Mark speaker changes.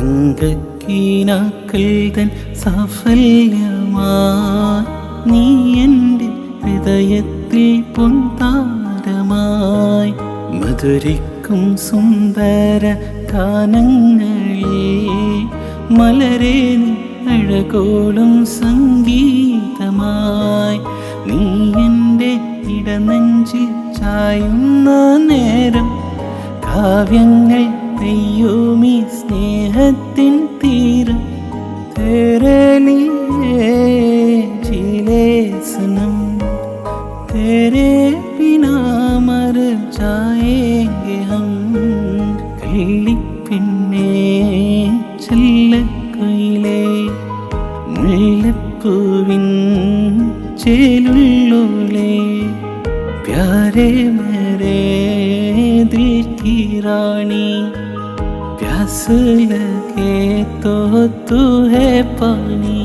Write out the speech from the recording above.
Speaker 1: തങ്കക്കീനാക്കൾ തൻ സാഫല്യമായി നീ എൻ്റെ ഹൃദയത്തിൽ പൊൻതാരമായി മധുരിക്കും സുന്ദര ഗാനങ്ങളെ മലരേ നീ അഴകോളും സംഗീതമായി നീ എൻ്റെ ഇടനെഞ്ചിൽ ചായുന്ന നേരം കാവ്യങ്ങൾ പെയ്യുമീ സ്നേഹത്തിൻ തീരം तेरे लिए जीले सनम तेरे बिना मर जाएंगे हम കള്ളിപ്പെണ്ണേ ചെല്ലക്കുയിലേ മുല്ലപ്പൂവിൻ ചേലുള്ളോളേ प्यारे मेरे दिल की रानी प्यास लगे तो तू है पानी।